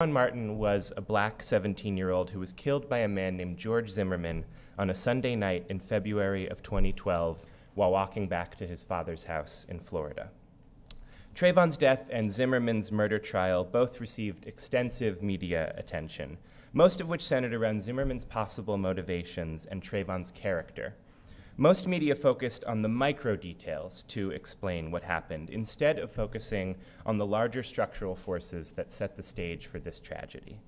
Trayvon Martin was a black 17-year-old who was killed by a man named George Zimmerman on a Sunday night in February of 2012 while walking back to his father's house in Florida. Trayvon's death and Zimmerman's murder trial both received extensive media attention, most of which centered around Zimmerman's possible motivations and Trayvon's character. Most media focused on the micro details to explain what happened, instead of focusing on the larger structural forces that set the stage for this tragedy.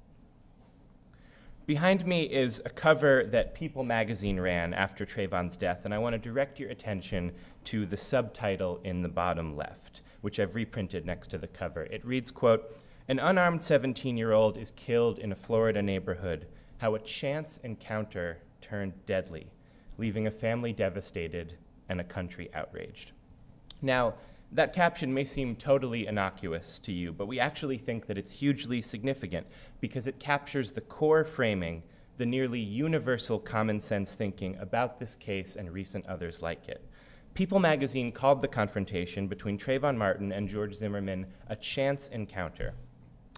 Behind me is a cover that People magazine ran after Trayvon's death, and I want to direct your attention to the subtitle in the bottom left, which I've reprinted next to the cover. It reads, quote, "An unarmed 17-year-old is killed in a Florida neighborhood. How a chance encounter turned deadly, leaving a family devastated and a country outraged." Now, that caption may seem totally innocuous to you, but we actually think that it's hugely significant because it captures the core framing, the nearly universal common sense thinking about this case and recent others like it. People magazine called the confrontation between Trayvon Martin and George Zimmerman a chance encounter.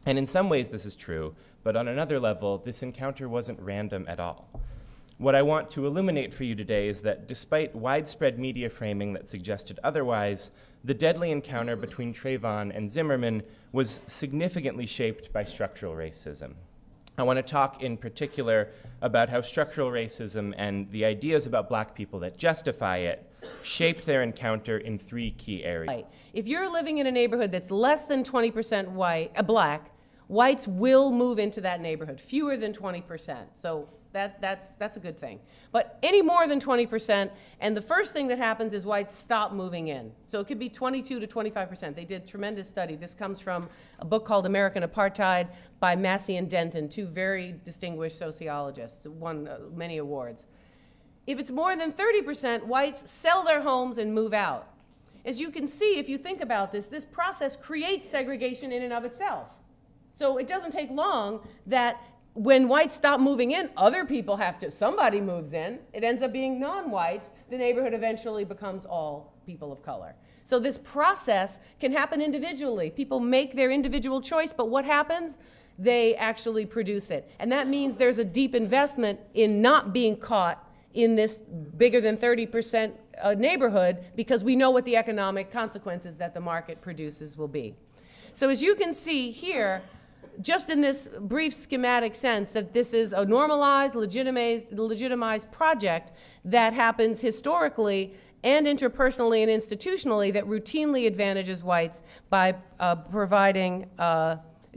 And in some ways this is true, but on another level, this encounter wasn't random at all. What I want to illuminate for you today is that despite widespread media framing that suggested otherwise, the deadly encounter between Trayvon and Zimmerman was significantly shaped by structural racism. I want to talk in particular about how structural racism and the ideas about black people that justify it shaped their encounter in three key areas. If you're living in a neighborhood that's less than 20% black, whites will move into that neighborhood, fewer than 20%. So that's a good thing. But any more than 20%, and the first thing that happens is whites stop moving in. So it could be 22 to 25%. They did a tremendous study. This comes from a book called American Apartheid by Massey and Denton, two very distinguished sociologists, won many awards. If it's more than 30%, whites sell their homes and move out. As you can see, if you think about this, this process creates segregation in and of itself. So it doesn't take long that when whites stop moving in, other people have to, somebody moves in, it ends up being non-whites, the neighborhood eventually becomes all people of color. So this process can happen individually. People make their individual choice, but what happens? They actually produce it. And that means there's a deep investment in not being caught in this bigger than 30% neighborhood because we know what the economic consequences that the market produces will be. So as you can see here, just in this brief schematic sense that this is a normalized, legitimized project that happens historically and interpersonally and institutionally that routinely advantages whites by providing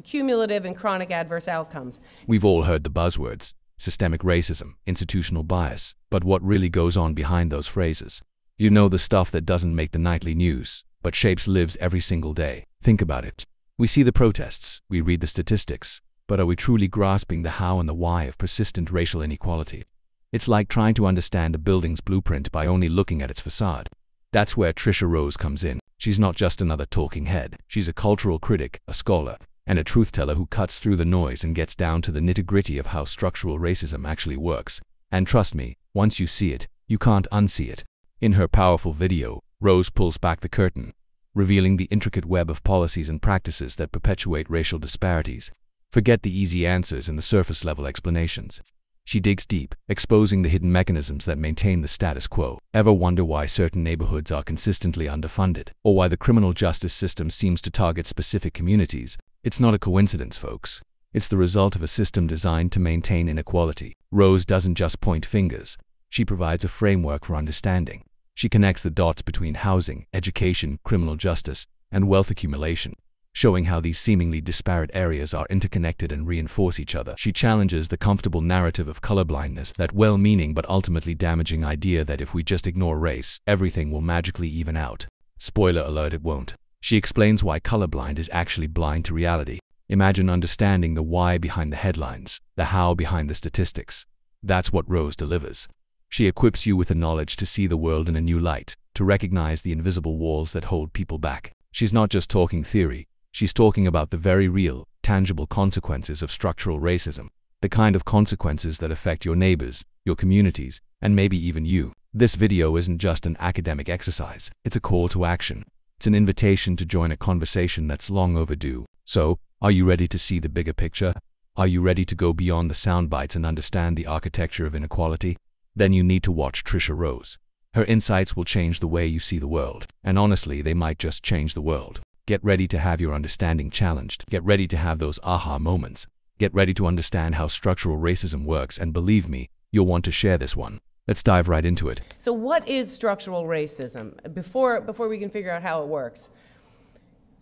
cumulative and chronic adverse outcomes. We've all heard the buzzwords, systemic racism, institutional bias, but what really goes on behind those phrases? You know, the stuff that doesn't make the nightly news, but shapes lives every single day. Think about it. We see the protests, we read the statistics, but are we truly grasping the how and the why of persistent racial inequality? It's like trying to understand a building's blueprint by only looking at its facade. That's where Trisha Rose comes in. She's not just another talking head. She's a cultural critic, a scholar, and a truth-teller who cuts through the noise and gets down to the nitty-gritty of how structural racism actually works. And trust me, once you see it, you can't unsee it. In her powerful video, Rose pulls back the curtain, revealing the intricate web of policies and practices that perpetuate racial disparities. Forget the easy answers and the surface-level explanations. She digs deep, exposing the hidden mechanisms that maintain the status quo. Ever wonder why certain neighborhoods are consistently underfunded, or why the criminal justice system seems to target specific communities? It's not a coincidence, folks. It's the result of a system designed to maintain inequality. Rose doesn't just point fingers. She provides a framework for understanding. She connects the dots between housing, education, criminal justice, and wealth accumulation, showing how these seemingly disparate areas are interconnected and reinforce each other. She challenges the comfortable narrative of colorblindness, that well-meaning but ultimately damaging idea that if we just ignore race, everything will magically even out. Spoiler alert, it won't. She explains why colorblind is actually blind to reality. Imagine understanding the why behind the headlines, the how behind the statistics. That's what Rose delivers. She equips you with the knowledge to see the world in a new light, to recognize the invisible walls that hold people back. She's not just talking theory, she's talking about the very real, tangible consequences of structural racism, the kind of consequences that affect your neighbors, your communities, and maybe even you. This video isn't just an academic exercise, it's a call to action. It's an invitation to join a conversation that's long overdue. So, are you ready to see the bigger picture? Are you ready to go beyond the sound bites and understand the architecture of inequality? Then you need to watch Trisha Rose. Her insights will change the way you see the world. And honestly, they might just change the world. Get ready to have your understanding challenged. Get ready to have those aha moments. Get ready to understand how structural racism works, and believe me, you'll want to share this one. Let's dive right into it. So what is structural racism? Before we can figure out how it works.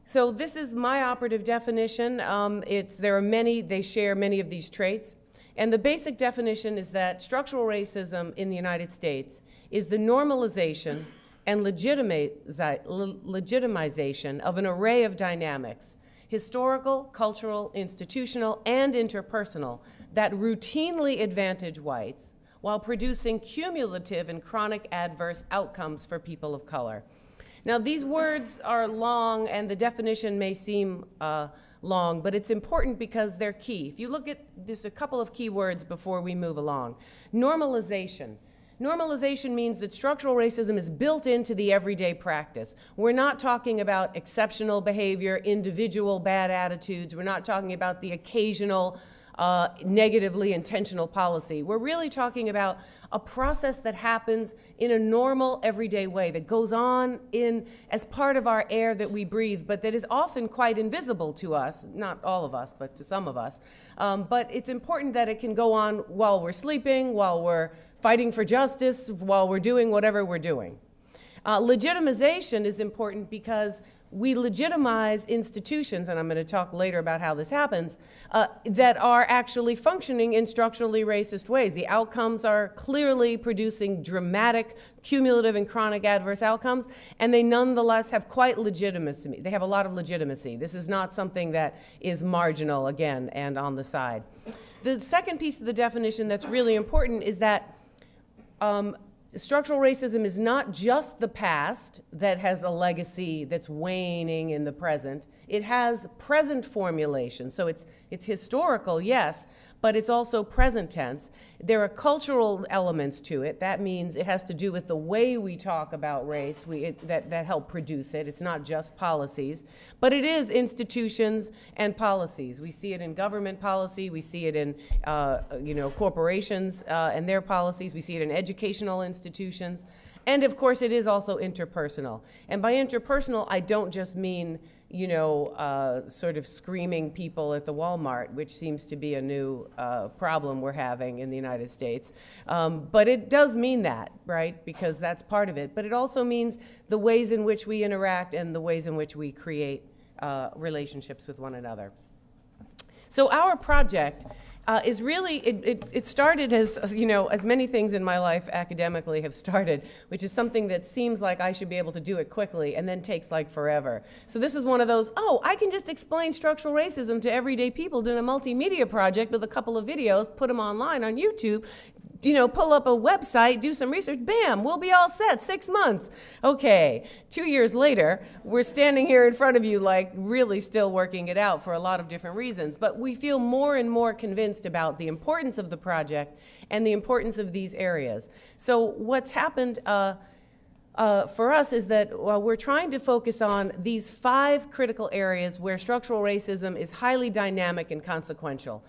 So this is my operative definition. There are many, they share many of these traits. And the basic definition is that structural racism in the United States is the normalization and legitimization of an array of dynamics, historical, cultural, institutional, and interpersonal, that routinely advantage whites while producing cumulative and chronic adverse outcomes for people of color. Now, these words are long, and the definition may seem long, but it's important because they're key. If you look at this, a couple of key words before we move along. Normalization. Normalization means that structural racism is built into the everyday practice. We're not talking about exceptional behavior, individual bad attitudes. We're not talking about the occasional negatively intentional policy. We're really talking about a process that happens in a normal, everyday way, that goes on as part of our air that we breathe, but that is often quite invisible to us, not all of us, but to some of us. But it's important that it can go on while we're sleeping, while we're fighting for justice, while we're doing whatever we're doing. Legitimization is important because we legitimize institutions, and I'm going to talk later about how this happens, that are actually functioning in structurally racist ways. The outcomes are clearly producing dramatic, cumulative, and chronic adverse outcomes, and they nonetheless have quite legitimacy. They have a lot of legitimacy. This is not something that is marginal, again, and on the side. The second piece of the definition that's really important is that structural racism is not just the past that has a legacy that's waning in the present. It has present formulation. So it's historical, yes, but it's also present tense. There are cultural elements to it. That means it has to do with the way we talk about race that help produce it. It's not just policies, but it is institutions and policies. We see it in government policy. We see it in corporations and their policies. We see it in educational institutions. And of course, it is also interpersonal. And by interpersonal, I don't just mean sort of screaming people at the Walmart, which seems to be a new problem we're having in the United States. But it does mean that, right? Because that's part of it. But it also means the ways in which we interact and the ways in which we create relationships with one another. So our project is really, it started as, as many things in my life academically have started, which is something that seems like I should be able to do it quickly and then takes like forever. So this is one of those, I can just explain structural racism to everyday people, doing a multimedia project with a couple of videos, put them online on YouTube, pull up a website, do some research, bam, we'll be all set, 6 months. Okay, 2 years later, we're standing here in front of you like really still working it out for a lot of different reasons. But we feel more and more convinced about the importance of the project and the importance of these areas. So what's happened for us is that we're trying to focus on these 5 critical areas where structural racism is highly dynamic and consequential.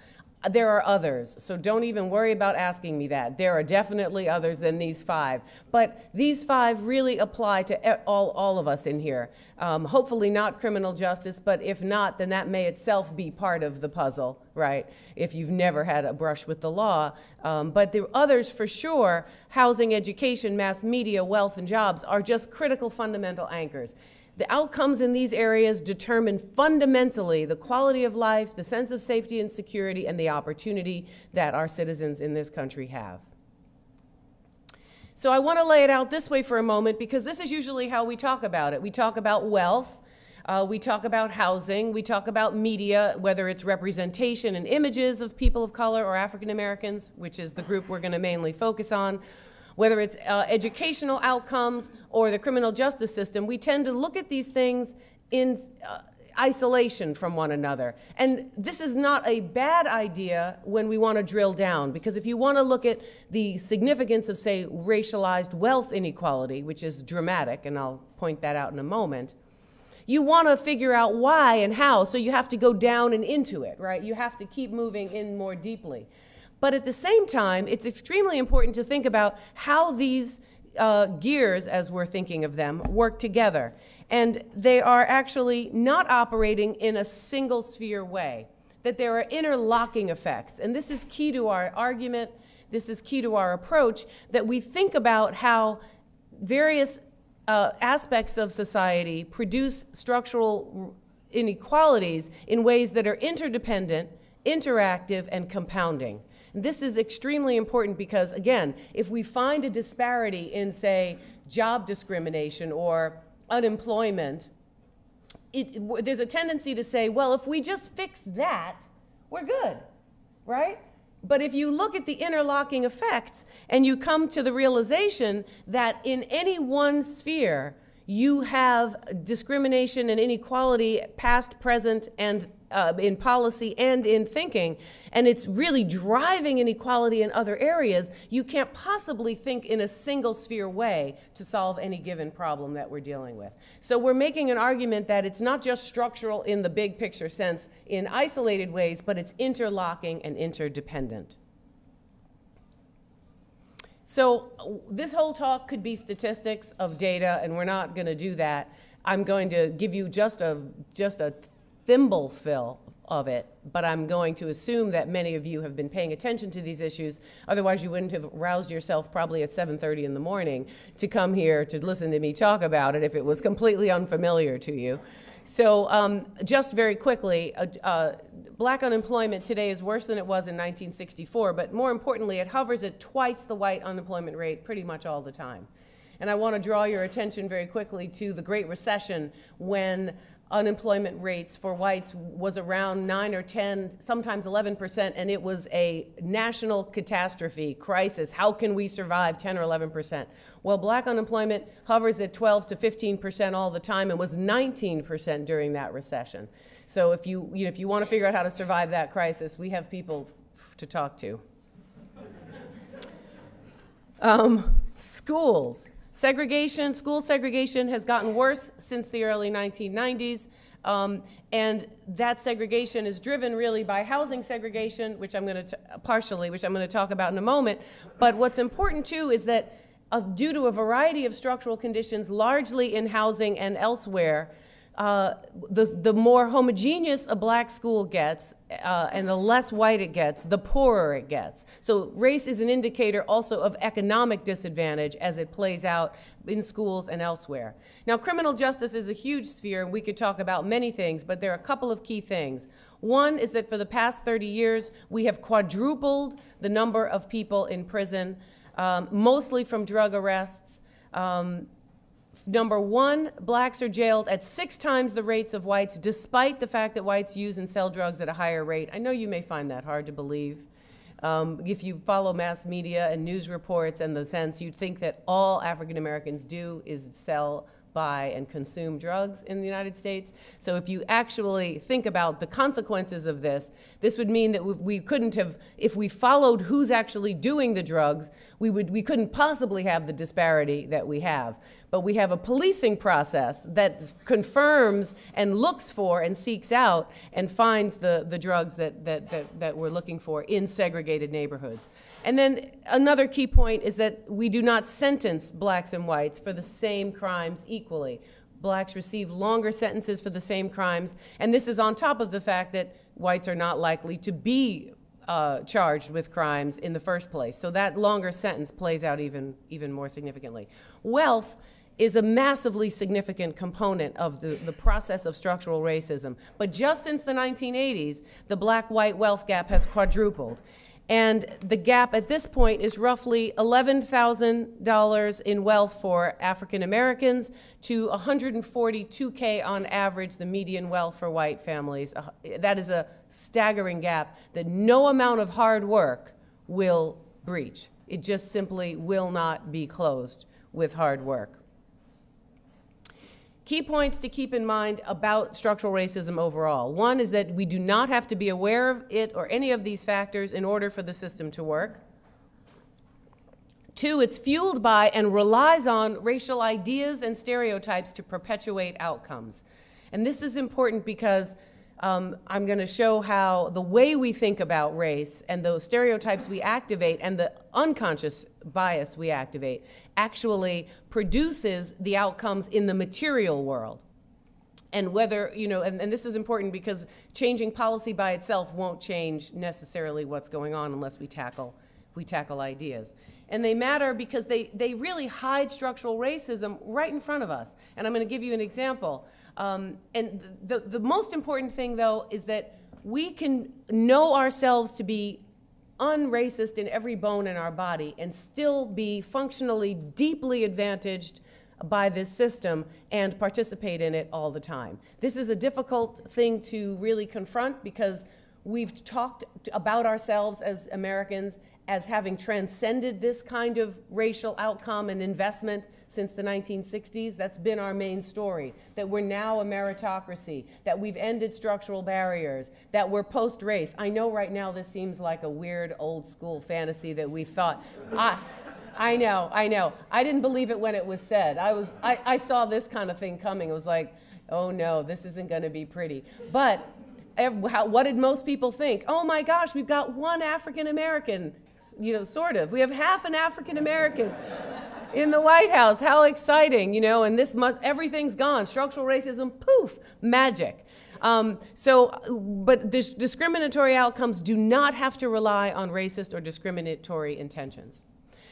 There are others, so don't even worry about asking me that. There are definitely others than these 5. But these 5 really apply to all of us in here. Hopefully not criminal justice, but if not, then that may itself be part of the puzzle, right? If you've never had a brush with the law. But the others for sure, housing, education, mass media, wealth, and jobs are just critical fundamental anchors. The outcomes in these areas determine fundamentally the quality of life, the sense of safety and security, and the opportunity that our citizens in this country have. So I want to lay it out this way for a moment because this is usually how we talk about it. We talk about wealth, we talk about housing, we talk about media, whether it's representation and images of people of color or African Americans, which is the group we're going to mainly focus on. Whether it's educational outcomes or the criminal justice system, we tend to look at these things in isolation from one another. And this is not a bad idea when we want to drill down, because if you want to look at the significance of, say, racialized wealth inequality, which is dramatic, and I'll point that out in a moment, you want to figure out why and how, so you have to go down and into it, right? You have to keep moving in more deeply. But at the same time, it's extremely important to think about how these gears, as we're thinking of them, work together. And they are actually not operating in a single sphere way, that there are interlocking effects. And this is key to our argument, this is key to our approach, that we think about how various aspects of society produce structural inequalities in ways that are interdependent, interactive, and compounding. This is extremely important because, again, if we find a disparity in, say, job discrimination or unemployment, there's a tendency to say, well, if we just fix that, we're good, right? But if you look at the interlocking effects and you come to the realization that in any one sphere, you have discrimination and inequality, past, present, and in policy and in thinking, and it's really driving inequality in other areas, you can't possibly think in a single sphere way to solve any given problem that we're dealing with. So we're making an argument that it's not just structural in the big picture sense in isolated ways, but it's interlocking and interdependent. So this whole talk could be statistics of data, and we're not going to do that. I'm going to give you just a thimble fill of it, but I'm going to assume that many of you have been paying attention to these issues. Otherwise, you wouldn't have roused yourself probably at 7:30 in the morning to come here to listen to me talk about it if it was completely unfamiliar to you. So just very quickly, black unemployment today is worse than it was in 1964, but more importantly, it hovers at twice the white unemployment rate pretty much all the time. And I want to draw your attention very quickly to the Great Recession, when unemployment rates for whites was around 9 or 10, sometimes 11%, and it was a national catastrophe, crisis. How can we survive 10 or 11%? Well, black unemployment hovers at 12 to 15% all the time and was 19% during that recession. So if you want to figure out how to survive that crisis, we have people to talk to. Schools. Segregation, school segregation has gotten worse since the early 1990s, and that segregation is driven really by housing segregation, which I'm going to partially, which I'm going to talk about in a moment. But what's important too is that due to a variety of structural conditions, largely in housing and elsewhere, the more homogeneous a black school gets and the less white it gets, the poorer it gets. So race is an indicator also of economic disadvantage as it plays out in schools and elsewhere. Now, criminal justice is a huge sphere, and we could talk about many things, but there are a couple of key things. One is that for the past 30 years, we have quadrupled the number of people in prison, mostly from drug arrests. Number one, blacks are jailed at 6 times the rates of whites, despite the fact that whites use and sell drugs at a higher rate. I know you may find that hard to believe. If you follow mass media and news reports and the sense, you'd think that all African Americans do is sell, buy, and consume drugs in the United States. So if you actually think about the consequences of this, this would mean that we couldn't have, if we followed who's actually doing the drugs, we couldn't possibly have the disparity that we have. But we have a policing process that confirms and looks for and seeks out and finds the drugs that we're looking for in segregated neighborhoods. And then another key point is that we do not sentence blacks and whites for the same crimes equally. Blacks receive longer sentences for the same crimes, and this is on top of the fact that whites are not likely to be charged with crimes in the first place. So that longer sentence plays out even more significantly. Wealth is a massively significant component of the process of structural racism. But just since the 1980s, the black-white wealth gap has quadrupled. And the gap at this point is roughly $11,000 in wealth for African Americans to $142K on average, the median wealth for white families. That is a staggering gap that no amount of hard work will breach. It just simply will not be closed with hard work. Key points to keep in mind about structural racism overall. One is that we do not have to be aware of it or any of these factors in order for the system to work. 2, it's fueled by and relies on racial ideas and stereotypes to perpetuate outcomes. And this is important because I'm going to show how the way we think about race and the stereotypes we activate and the unconscious bias we activate actually produces the outcomes in the material world. And whether, you know, and this is important because changing policy by itself won't change necessarily what's going on unless we tackle ideas. And they matter because they really hide structural racism right in front of us. And I'm going to give you an example. And the most important thing, though, is that we can know ourselves to be unracist in every bone in our body and still be functionally deeply advantaged by this system and participate in it all the time. This is a difficult thing to really confront because we've talked about ourselves as Americans as having transcended this kind of racial outcome and investment since the 1960s. That's been our main story, that we're now a meritocracy, that we've ended structural barriers, that we're post-race. I know right now this seems like a weird old school fantasy that we thought. I know. I didn't believe it when it was said. I saw this kind of thing coming. It was like, oh no, this isn't going to be pretty. But what did most people think? Oh my gosh, we've got one African American, you know, sort of. We have half an African American in the White House. How exciting, you know, and everything's gone. Structural racism, poof, magic. But discriminatory outcomes do not have to rely on racist or discriminatory intentions.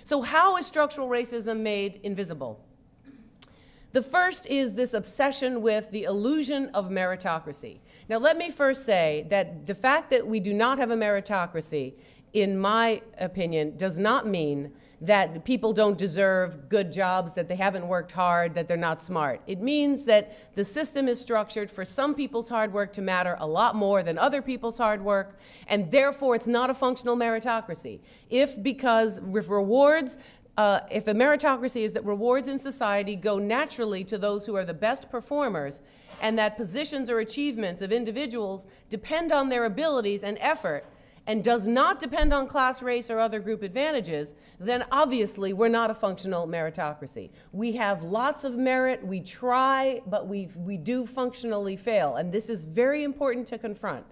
So how is structural racism made invisible? The first is this obsession with the illusion of meritocracy. Now, let me first say that the fact that we do not have a meritocracy, in my opinion, does not mean that people don't deserve good jobs, that they haven't worked hard, that they're not smart. It means that the system is structured for some people's hard work to matter a lot more than other people's hard work, and therefore it's not a functional meritocracy. If a meritocracy is that rewards in society go naturally to those who are the best performers, and that positions or achievements of individuals depend on their abilities and effort, and does not depend on class, race, or other group advantages, then obviously we're not a functional meritocracy. We have lots of merit, we try, but we do functionally fail. And this is very important to confront,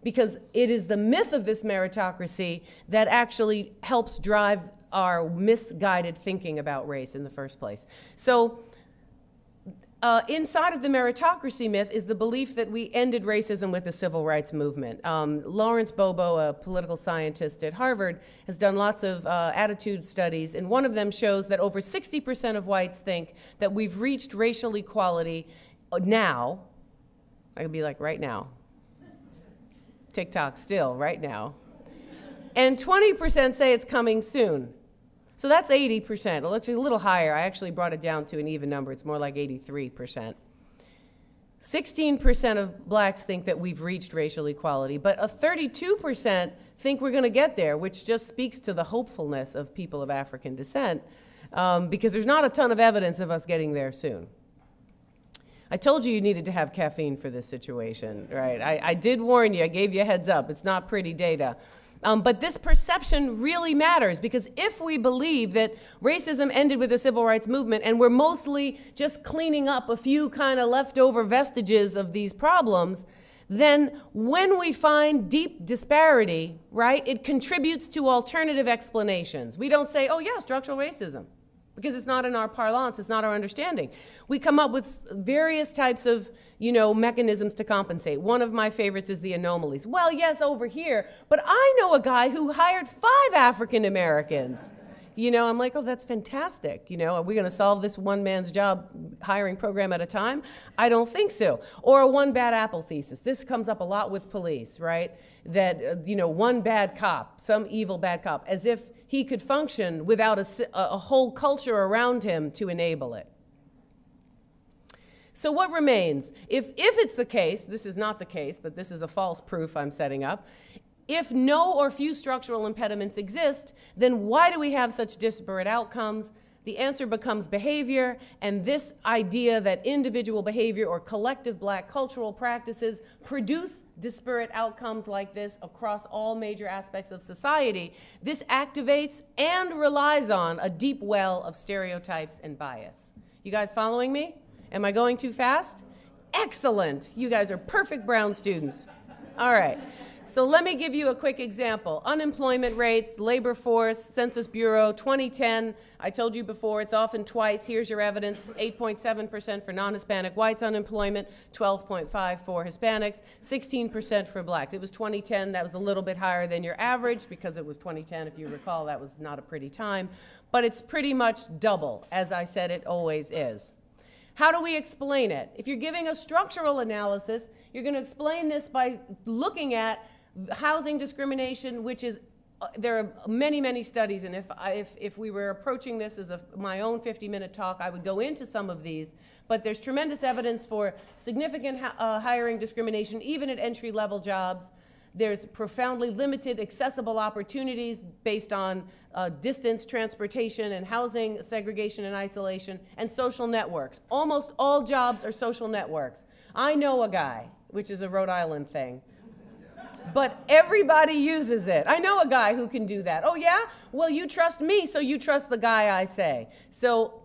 because it is the myth of this meritocracy that actually helps drive our misguided thinking about race in the first place. So inside of the meritocracy myth is the belief that we ended racism with the civil rights movement. Lawrence Bobo, a political scientist at Harvard, has done lots of attitude studies, and one of them shows that over 60% of whites think that we've reached racial equality now. I could be like, right now. TikTok still, right now. And 20% say it's coming soon. So that's 80%. It looks a little higher. I actually brought it down to an even number. It's more like 83%. 16% of blacks think that we've reached racial equality, but 32% think we're going to get there, which just speaks to the hopefulness of people of African descent, because there's not a ton of evidence of us getting there soon. I told you needed to have caffeine for this situation, right? I did warn you. I gave you a heads up. It's not pretty data. But this perception really matters, because if we believe that racism ended with the civil rights movement and we're mostly just cleaning up a few kind of leftover vestiges of these problems, then when we find deep disparity, right, it contributes to alternative explanations. We don't say, oh yeah, structural racism, because it's not in our parlance, it's not our understanding. We come up with various types of, you know, mechanisms to compensate. One of my favorites is the anomalies. Well, yes, over here, but I know a guy who hired 5 African Americans. You know, I'm like, oh, that's fantastic. You know, are we going to solve this one man's job hiring program at a time? I don't think so. Or a one bad apple thesis. This comes up a lot with police, right? That, you know, one bad cop, some evil bad cop, as if he could function without a whole culture around him to enable it. So what remains? If it's the case, this is not the case, but this is a false proof I'm setting up. If no or few structural impediments exist, then why do we have such disparate outcomes? The answer becomes behavior, and this idea that individual behavior or collective black cultural practices produce disparate outcomes like this across all major aspects of society, this activates and relies on a deep well of stereotypes and bias. You guys following me? Am I going too fast? Excellent. You guys are perfect Brown students. All right. So let me give you a quick example. Unemployment rates, labor force, Census Bureau, 2010. I told you before, it's often twice. Here's your evidence. 8.7% for non-Hispanic whites unemployment, 12.5% for Hispanics, 16% for blacks. It was 2010. That was a little bit higher than your average because it was 2010. If you recall, that was not a pretty time. But it's pretty much double, as I said it always is. How do we explain it? If you're giving a structural analysis, you're going to explain this by looking at housing discrimination, which is, there are many, many studies, and if we were approaching this as my own 50-minute talk, I would go into some of these, but there's tremendous evidence for significant hiring discrimination, even at entry-level jobs. There's profoundly limited accessible opportunities based on distance, transportation, and housing segregation and isolation, and social networks. Almost all jobs are social networks. I know a guy, which is a Rhode Island thing, but everybody uses it. I know a guy who can do that. Oh, yeah? Well, you trust me, so you trust the guy I say. So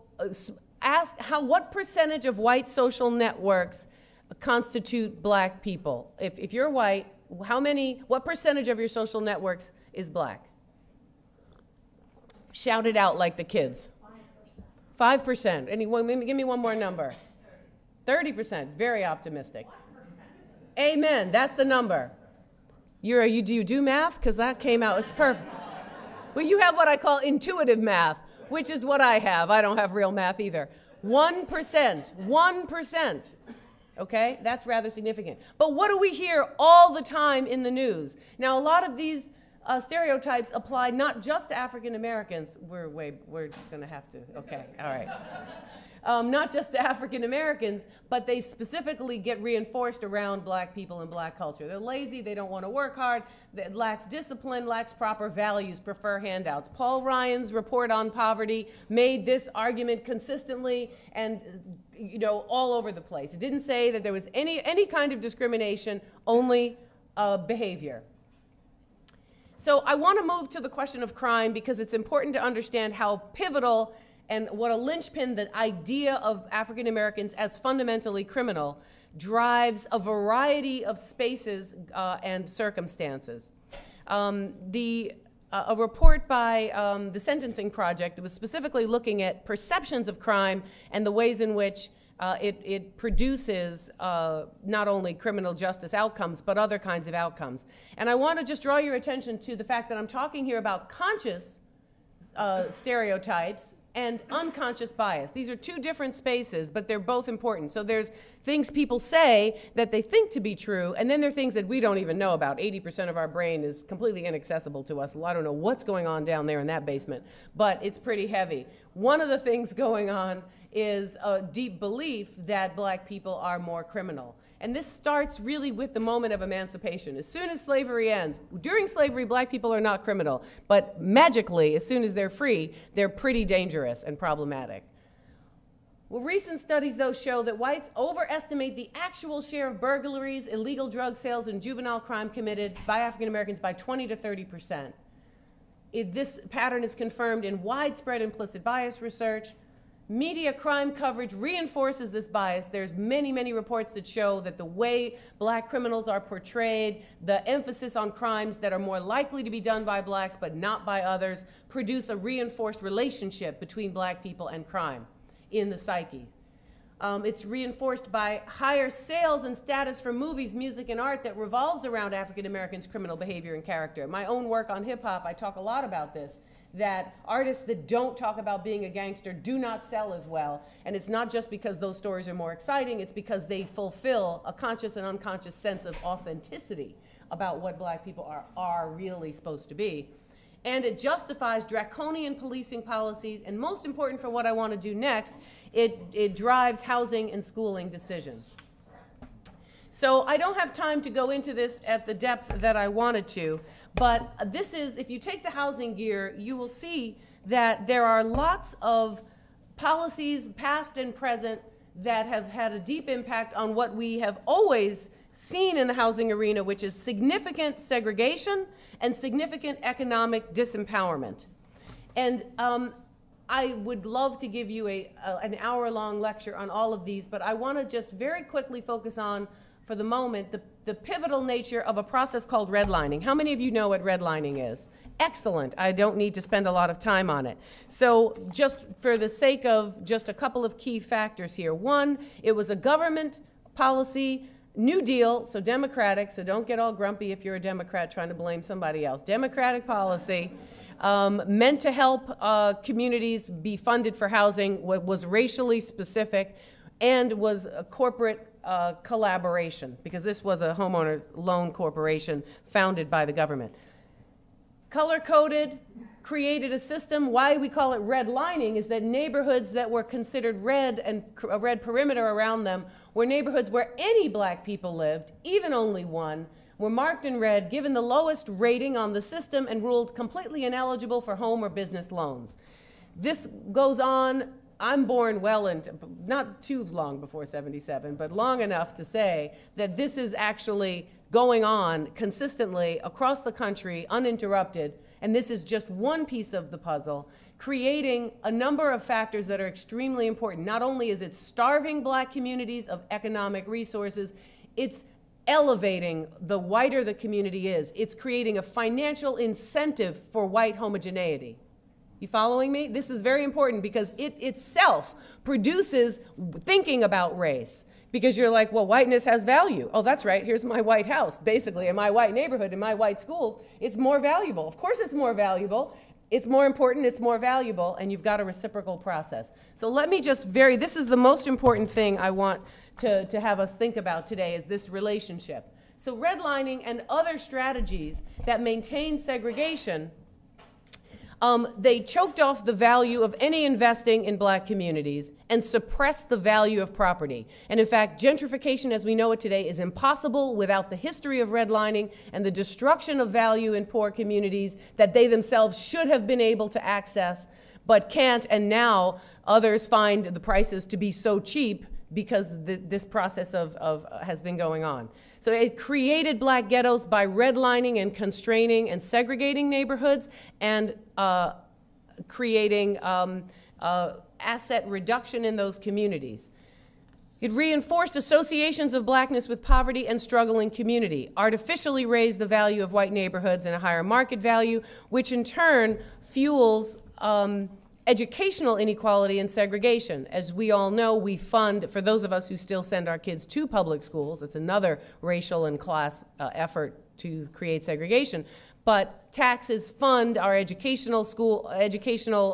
ask what percentage of white social networks constitute black people? If you're white, what percentage of your social networks is black? Shout it out like the kids. 5%. Give me one more number. 30%. Very optimistic. Amen. That's the number. Do you do math? Because that came out as perfect. Well, you have what I call intuitive math, which is what I have. I don't have real math either. 1%. 1%. Okay? That's rather significant. But what do we hear all the time in the news? Now, a lot of these stereotypes apply not just to African Americans. We're just going to have to. Okay. All right. Not just to African Americans, but they specifically get reinforced around black people and black culture. They're lazy, they don't want to work hard, that lacks discipline, lacks proper values, prefer handouts. Paul Ryan's report on poverty made this argument consistently and all over the place. It didn't say that there was any kind of discrimination, only behavior. So I want to move to the question of crime because it's important to understand how pivotal and what a linchpin the idea of African Americans as fundamentally criminal drives a variety of spaces and circumstances. A report by the Sentencing Project was specifically looking at perceptions of crime and the ways in which it produces not only criminal justice outcomes, but other kinds of outcomes. And I want to just draw your attention to the fact that I'm talking here about conscious stereotypes and unconscious bias. These are two different spaces, but they're both important. So there's things people say that they think to be true, and then there are things that we don't even know about. 80% of our brain is completely inaccessible to us. I don't know what's going on down there in that basement, but it's pretty heavy. One of the things going on is a deep belief that black people are more criminal. And this starts really with the moment of emancipation. As soon as slavery ends, during slavery, black people are not criminal, but magically, as soon as they're free, they're pretty dangerous and problematic. Well, recent studies, though, show that whites overestimate the actual share of burglaries, illegal drug sales, and juvenile crime committed by African Americans by 20 to 30%. This pattern is confirmed in widespread implicit bias research. Media crime coverage reinforces this bias. There's many, many reports that show that the way black criminals are portrayed, the emphasis on crimes that are more likely to be done by blacks but not by others, produce a reinforced relationship between black people and crime in the psyche. It's reinforced by higher sales and status for movies, music, and art that revolves around African Americans' criminal behavior and character. My own work on hip hop, I talk a lot about this, that artists that don't talk about being a gangster do not sell as well. And it's not just because those stories are more exciting, it's because they fulfill a conscious and unconscious sense of authenticity about what black people are really supposed to be. And it justifies draconian policing policies, and most important for what I want to do next, it drives housing and schooling decisions. So I don't have time to go into this at the depth that I wanted to, but this is, if you take the housing gear, you will see that there are lots of policies, past and present, that have had a deep impact on what we have always seen in the housing arena, which is significant segregation and significant economic disempowerment. And I would love to give you an hour-long lecture on all of these, but I want to just very quickly focus on, for the moment, the pivotal nature of a process called redlining. How many of you know what redlining is? Excellent. I don't need to spend a lot of time on it. So just for the sake of just a couple of key factors here. One, it was a government policy, New Deal, so Democratic, so don't get all grumpy if you're a Democrat trying to blame somebody else. Democratic policy, meant to help communities be funded for housing, was racially specific, and was a corporate collaboration, because this was a homeowners loan corporation founded by the government. Color-coded, created a system. Why we call it redlining is that neighborhoods that were considered red and a red perimeter around them were neighborhoods where any black people lived, even only one, were marked in red, given the lowest rating on the system, and ruled completely ineligible for home or business loans. This goes on. I'm born well into, not too long before 77, but long enough to say that this is actually going on consistently across the country, uninterrupted, and this is just one piece of the puzzle, creating a number of factors that are extremely important. Not only is it starving black communities of economic resources, it's elevating the whiter the community is. It's creating a financial incentive for white homogeneity. You following me? This is very important because it itself produces thinking about race. Because you're like, well, whiteness has value. Oh, that's right, here's my white house. Basically, in my white neighborhood, in my white schools, it's more valuable. Of course it's more valuable. It's more important, it's more valuable, and you've got a reciprocal process. So let me just this is the most important thing I want to have us think about today, is this relationship. So redlining and other strategies that maintain segregation, they choked off the value of any investing in black communities and suppressed the value of property. And in fact, gentrification as we know it today is impossible without the history of redlining and the destruction of value in poor communities that they themselves should have been able to access, but can't, and now others find the prices to be so cheap because this process has been going on. So it created black ghettos by redlining and constraining and segregating neighborhoods and creating asset reduction in those communities. It reinforced associations of blackness with poverty and struggling community, artificially raised the value of white neighborhoods and a higher market value, which in turn fuels educational inequality and segregation. As we all know, we fund, for those of us who still send our kids to public schools, it's another racial and class effort to create segregation, but taxes fund our educational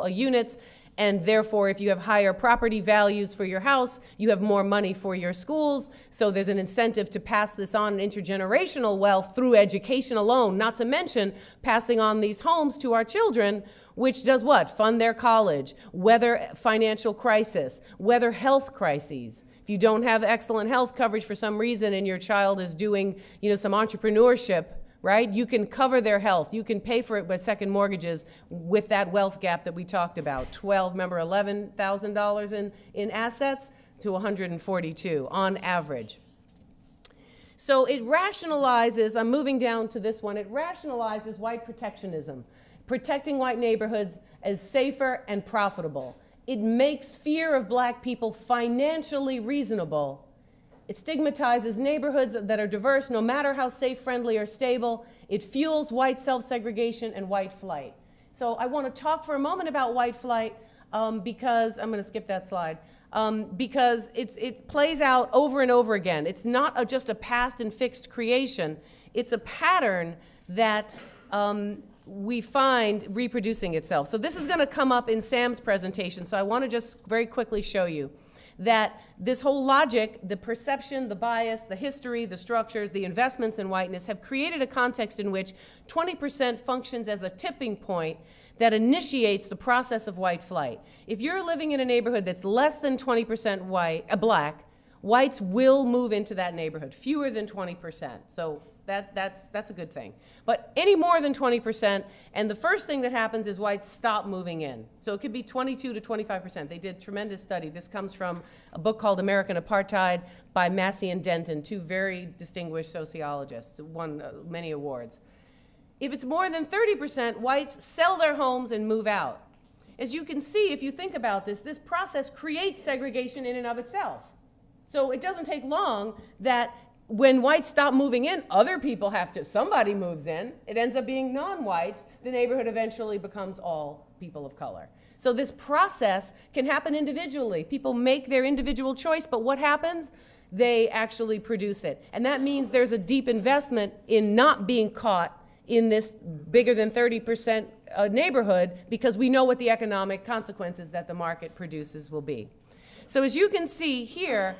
units, and therefore if you have higher property values for your house, you have more money for your schools, so there's an incentive to pass this on intergenerational wealth through education alone, not to mention passing on these homes to our children, which does what? Fund their college, weather financial crisis, weather health crises. If you don't have excellent health coverage for some reason and your child is doing, some entrepreneurship, right? You can cover their health. You can pay for it with second mortgages with that wealth gap that we talked about. $11,000 in assets to 142 on average. So it rationalizes, I'm moving down to this one, it rationalizes white protectionism, protecting white neighborhoods as safer and profitable. It makes fear of black people financially reasonable. It stigmatizes neighborhoods that are diverse, no matter how safe, friendly, or stable. It fuels white self-segregation and white flight. So I want to talk for a moment about white flight because, I'm going to skip that slide, because it plays out over and over again. It's not just a past and fixed creation. It's a pattern that we find reproducing itself. So this is going to come up in Sam's presentation, so I want to just very quickly show you that this whole logic, the perception, the bias, the history, the structures, the investments in whiteness have created a context in which 20% functions as a tipping point that initiates the process of white flight. If you're living in a neighborhood that's less than 20% black, whites will move into that neighborhood, fewer than 20%. So that's a good thing. But any more than 20%, and the first thing that happens is whites stop moving in. So it could be 22 to 25%. They did a tremendous study. This comes from a book called American Apartheid by Massey and Denton, two very distinguished sociologists, won many awards. If it's more than 30%, whites sell their homes and move out. as you can see, if you think about this, this process creates segregation in and of itself. So it doesn't take long that when whites stop moving in, other people have to, somebody moves in, it ends up being non-whites, the neighborhood eventually becomes all people of color. So this process can happen individually. People make their individual choice, but what happens? They actually produce it. And that means there's a deep investment in not being caught in this bigger than 30% neighborhood, because we know what the economic consequences that the market produces will be. So as you can see here,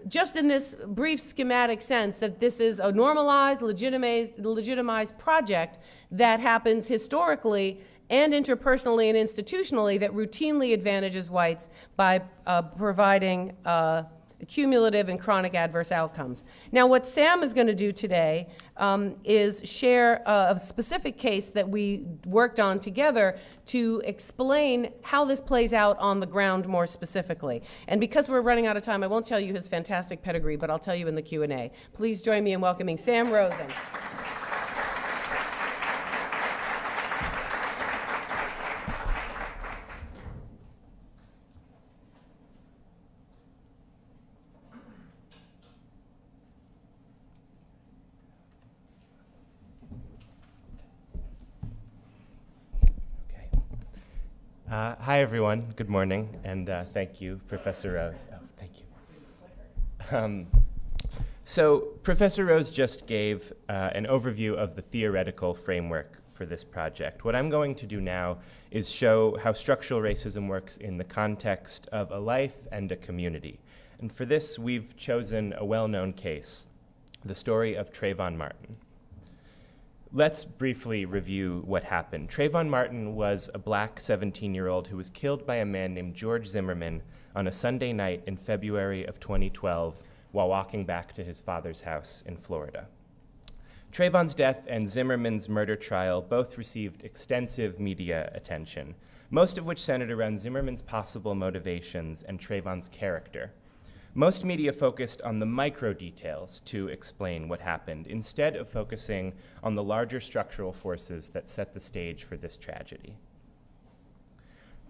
just in this brief schematic sense, that this is a normalized, legitimized project that happens historically and interpersonally and institutionally that routinely advantages whites by providing cumulative and chronic adverse outcomes. Now, what Sam is going to do today is share a specific case that we worked on together to explain how this plays out on the ground more specifically. And because we're running out of time, I won't tell you his fantastic pedigree, but I'll tell you in the Q&A. Please join me in welcoming Sam Rosen. Hi, everyone. Good morning, and thank you, Professor Rose. Oh, thank you. So Professor Rose just gave an overview of the theoretical framework for this project. What I'm going to do now is show how structural racism works in the context of a life and a community. And for this, we've chosen a well-known case, the story of Trayvon Martin. Let's briefly review what happened. Trayvon Martin was a black 17-year-old who was killed by a man named George Zimmerman on a Sunday night in February of 2012 while walking back to his father's house in Florida. Trayvon's death and Zimmerman's murder trial both received extensive media attention, most of which centered around Zimmerman's possible motivations and Trayvon's character. Most media focused on the micro details to explain what happened, instead of focusing on the larger structural forces that set the stage for this tragedy.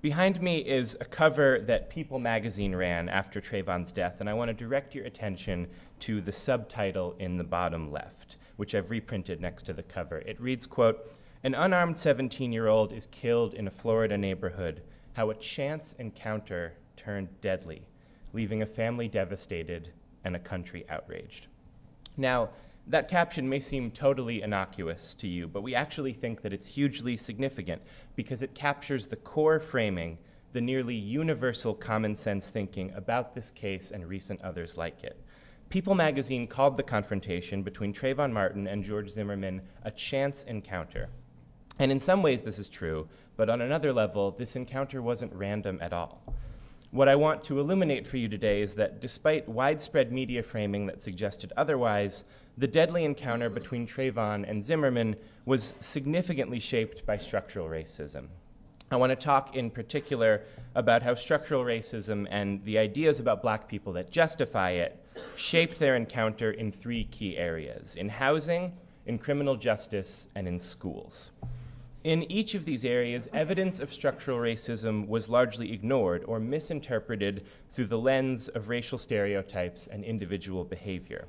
Behind me is a cover that People magazine ran after Trayvon's death, and I want to direct your attention to the subtitle in the bottom left, which I've reprinted next to the cover. It reads, quote, "An unarmed 17-year-old is killed in a Florida neighborhood. How a chance encounter turned deadly, leaving a family devastated and a country outraged." Now, that caption may seem totally innocuous to you, but we actually think that it's hugely significant because it captures the core framing, the nearly universal common sense thinking about this case and recent others like it. People magazine called the confrontation between Trayvon Martin and George Zimmerman a chance encounter. And in some ways this is true, but on another level, this encounter wasn't random at all. What I want to illuminate for you today is that despite widespread media framing that suggested otherwise, the deadly encounter between Trayvon and Zimmerman was significantly shaped by structural racism. I want to talk in particular about how structural racism and the ideas about black people that justify it shaped their encounter in three key areas: in housing, in criminal justice, and in schools. In each of these areas, evidence of structural racism was largely ignored or misinterpreted through the lens of racial stereotypes and individual behavior.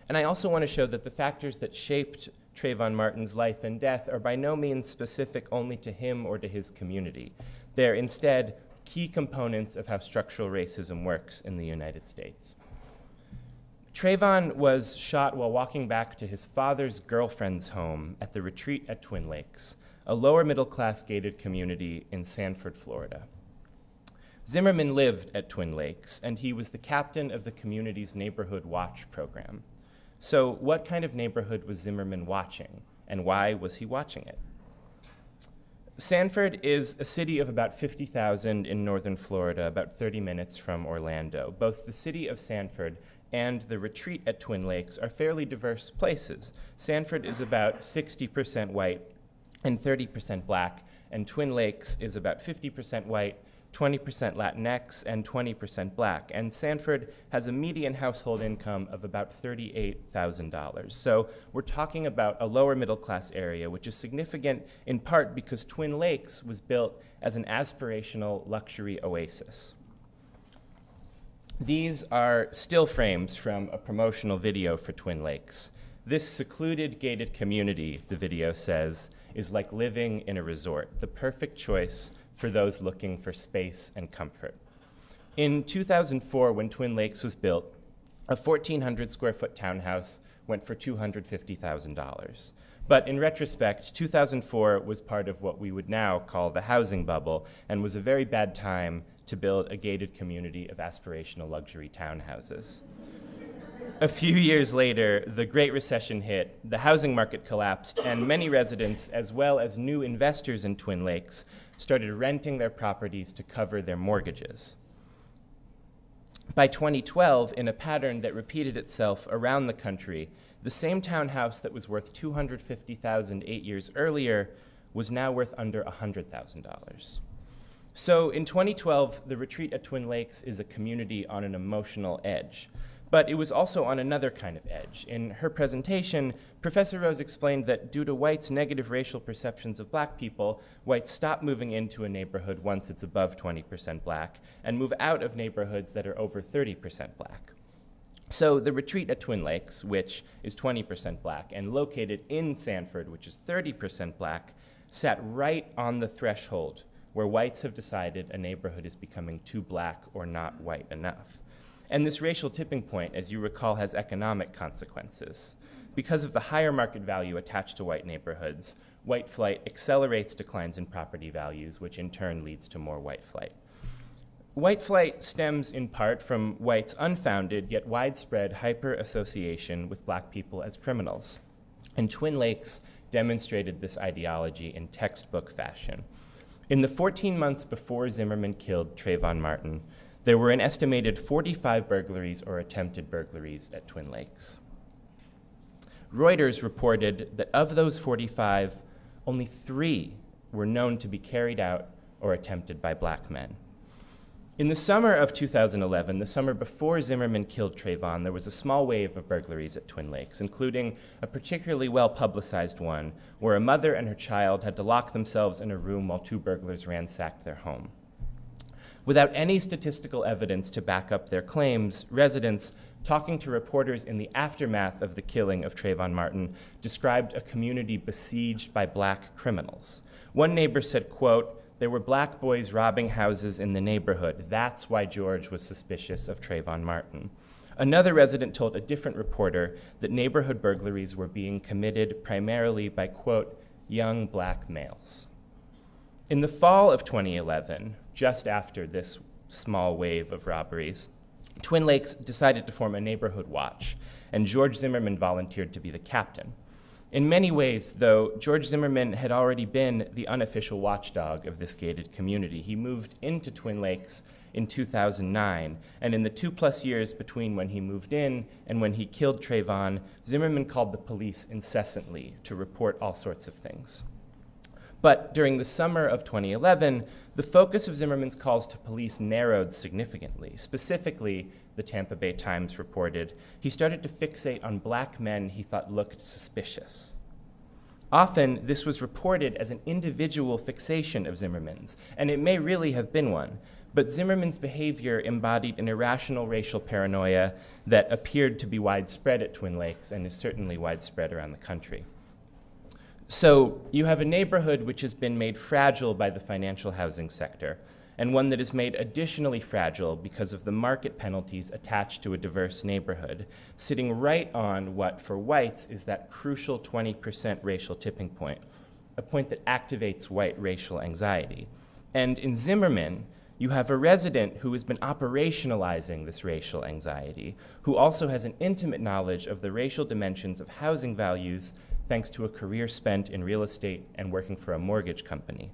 And I also want to show that the factors that shaped Trayvon Martin's life and death are by no means specific only to him or to his community. They're instead key components of how structural racism works in the United States. Trayvon was shot while walking back to his father's girlfriend's home at the Retreat at Twin Lakes, a lower middle-class gated community in Sanford, Florida. Zimmerman lived at Twin Lakes, and he was the captain of the community's Neighborhood Watch program. So what kind of neighborhood was Zimmerman watching, and why was he watching it? Sanford is a city of about 50,000 in northern Florida, about 30 minutes from Orlando. Both the city of Sanford and the Retreat at Twin Lakes are fairly diverse places. Sanford is about 60% white and 30% black, and Twin Lakes is about 50% white, 20% Latinx, and 20% Black. And Sanford has a median household income of about $38,000. So we're talking about a lower middle class area, which is significant in part because Twin Lakes was built as an aspirational luxury oasis. These are still frames from a promotional video for Twin Lakes. This secluded gated community, the video says, is like living in a resort, the perfect choice for those looking for space and comfort. In 2004, when Twin Lakes was built, a 1,400 square foot townhouse went for $250,000. But in retrospect, 2004 was part of what we would now call the housing bubble and was a very bad time to build a gated community of aspirational luxury townhouses. A few years later, the Great Recession hit, the housing market collapsed, and many residents, as well as new investors in Twin Lakes, started renting their properties to cover their mortgages. By 2012, in a pattern that repeated itself around the country, the same townhouse that was worth $250,000 8 years earlier was now worth under $100,000. So in 2012, the retreat at Twin Lakes is a community on an emotional edge. But it was also on another kind of edge. In her presentation, Professor Rose explained that due to whites' negative racial perceptions of black people, whites stop moving into a neighborhood once it's above 20% black and move out of neighborhoods that are over 30% black. So the retreat at Twin Lakes, which is 20% black, and located in Sanford, which is 30% black, sat right on the threshold where whites have decided a neighborhood is becoming too black or not white enough. And this racial tipping point, as you recall, has economic consequences. Because of the higher market value attached to white neighborhoods, white flight accelerates declines in property values, which in turn leads to more white flight. White flight stems in part from whites' unfounded yet widespread hyper-association with black people as criminals. And Twin Lakes demonstrated this ideology in textbook fashion. In the 14 months before Zimmerman killed Trayvon Martin, there were an estimated 45 burglaries or attempted burglaries at Twin Lakes. Reuters reported that of those 45, only 3 were known to be carried out or attempted by black men. In the summer of 2011, the summer before Zimmerman killed Trayvon, there was a small wave of burglaries at Twin Lakes, including a particularly well-publicized one where a mother and her child had to lock themselves in a room while 2 burglars ransacked their home. Without any statistical evidence to back up their claims, residents, talking to reporters in the aftermath of the killing of Trayvon Martin, described a community besieged by black criminals. One neighbor said, quote, "There were black boys robbing houses in the neighborhood. That's why George was suspicious of Trayvon Martin." Another resident told a different reporter that neighborhood burglaries were being committed primarily by, quote, "young black males." In the fall of 2011, just after this small wave of robberies, Twin Lakes decided to form a neighborhood watch, and George Zimmerman volunteered to be the captain. In many ways, though, George Zimmerman had already been the unofficial watchdog of this gated community. He moved into Twin Lakes in 2009, and in the 2+ years between when he moved in and when he killed Trayvon, Zimmerman called the police incessantly to report all sorts of things. But during the summer of 2011, the focus of Zimmerman's calls to police narrowed significantly. Specifically, the Tampa Bay Times reported, he started to fixate on black men he thought looked suspicious. Often, this was reported as an individual fixation of Zimmerman's, and it may really have been one, but Zimmerman's behavior embodied an irrational racial paranoia that appeared to be widespread at Twin Lakes and is certainly widespread around the country. So you have a neighborhood which has been made fragile by the financial housing sector, and one that is made additionally fragile because of the market penalties attached to a diverse neighborhood, sitting right on what, for whites, is that crucial 20% racial tipping point, a point that activates white racial anxiety. And in Zimmerman, you have a resident who has been operationalizing this racial anxiety, who also has an intimate knowledge of the racial dimensions of housing values thanks to a career spent in real estate and working for a mortgage company,